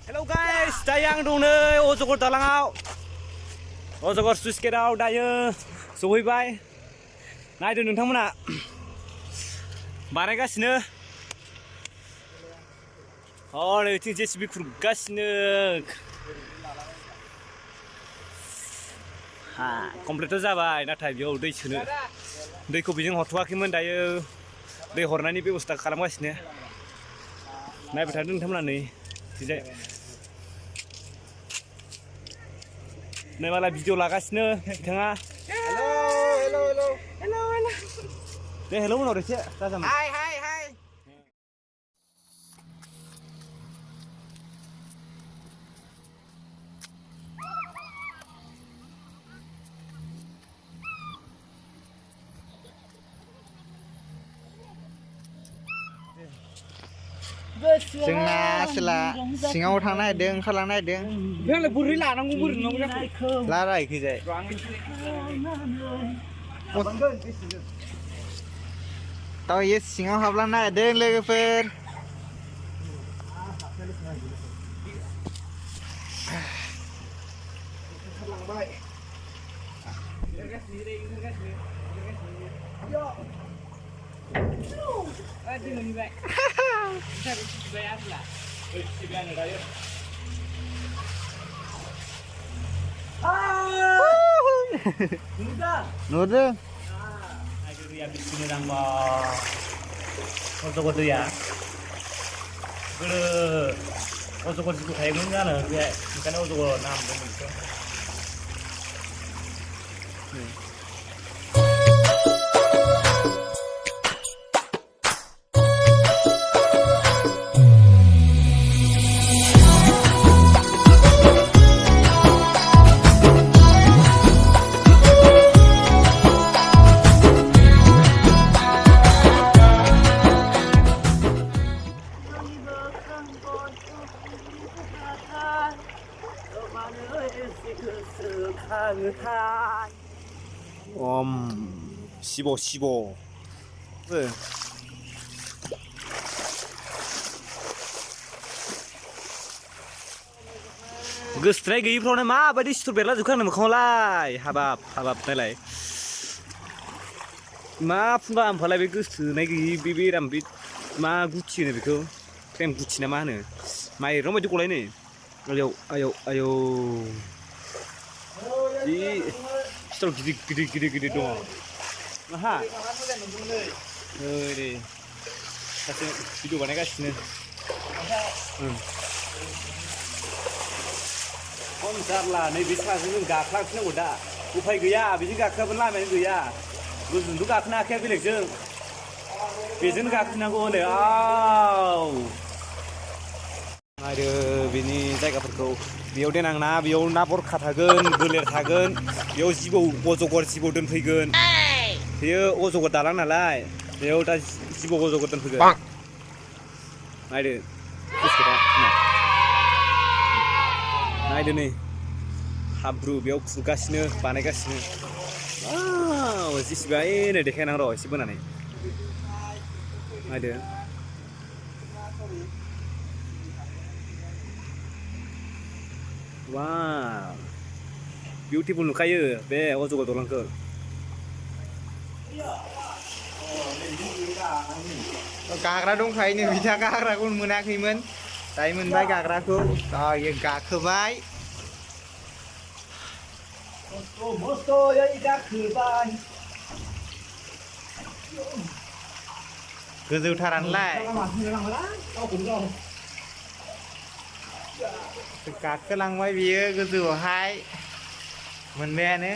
Hello guys, dayo ang dong नै अजगर दालाङाव अजगर स्लुइस गेटआव दायो सहैबाय नायदो नोंथांमोना बानायगासिनो नैथिं जेसिबि खुरगासिनो कमप्लिटथ' जाबाय नाथाय बेयाव दै सोनो दैखौ बेजों हरथ'वाखैमोन दायो दै हरनायनि बेबस्था खालामगासिनो नायबाय थादो नोंथांमोना नै दिजाय नै माला भिडिअ लागासिनो बिथाङा हेलौ दे हेलौ होनहर एसे दाजामाय हाय जोंना आसोला सिङाव थांनो नागिरदों ओंखारलांनो नागिरदों बेयावलाय बोरै लानांगौ बोरै नंगौ जाखो लारायखैजाय दायो सिङाव हाबलांनो नागिरदों लोगोफोर नुदों दैया बेसे मोजांबा अजगर दैया गोदो अजगर जिबौ थायोमोन जानो बे ओंखायनो अजगर नाम दं बेखौ 씹어 गोसोथोनाय गैयिफ्रावनो माबायदि सिथर बेरला जोबखांनो मोखाङावलाय हाबाब नायलाय मा फुनबा आमफालाय बे गोसोथोनाय गैयि बे बेराम बे मा गुथि होनो बेखौ क्रेम गुथि ना मा होनो माइरं बायदि गलाय नै आयौ जि सिथर गिदिर दङ माहा ओरै सासे भिडिअ बानायगासिनो खम जारला नैबे साजों जों गाखोलांफिननांगौ दा उफाय गैया बेजों गाखोआबो लामायानो गैया गोजौजोंथ' गाखोनो हाखाया बेलेगजों बेजों गाखोनांगौ होनो नायदो बेनि जायगाफोरखौ बेयाव देनां ना बेयाव ना बरखा थागोन गोलेर थागोन बेयाव अजगर जिबौ दोनफैगोन बेयो अजगर दालां नालाय बेयाव दा जिबौ अजगर दोनफैगोन नायदो नायदो नै हाब्रु बेयाव खुरगासिनो बानायगासिनो जेसिबा नै देखायनां र' एसे बोनानै नायदो वाव बिउटिफुल नुखायो बे अजगर दलांखौ गाग्रा दंखायो नै बिथा गाग्राखौ मोनाखैमोन दायो मोनबाय गाग्राखौ दायो गाखोबाय गोजौथारानोलाय गाखोलांबाय बियो गोजौआवहाय मोनबायानो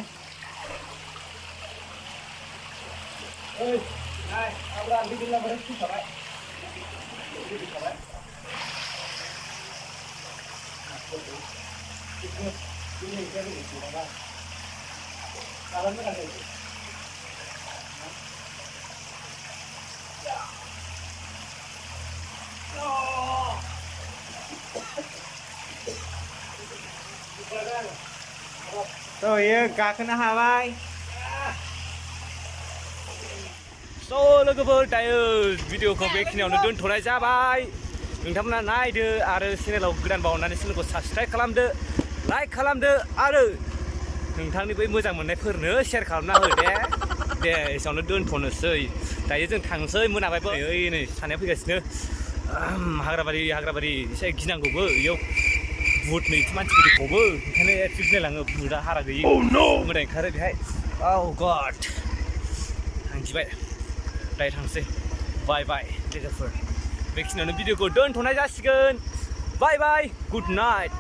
Rồi गाखोनो हाबाय लोगोफोर दायो भिडिअखौ बेखिनियावनो दोनथ'नाय जाबाय नोंथांमोना नायदो आरो चेनेलाव गोदान बावनानै चेनेलखौ साबसक्राइब खालामदो लाइक खालामदो आरो नोंथांनि बै मोजां मोननायफोरनो शेयार खालामना हो दे एसेयावनो दोनथ'नोसै दायो जों थांसै मोनाबायबो ओइ नै सानाया फैगासिनो हाग्राबारि एसे गिनांगौबो बेयाव बुट नैथि मानसिफोर फबो ओंखायनो एसे गिनायलाङो बुटआ हारा गैयि मोदाय ओंखारो बेहाय गड थांखिबाय दायो थांसै बाय लोगोफोर बेखिनियावनो भिडिअखौ दोनथ'नाय जासिगोन बाय गुड नाइट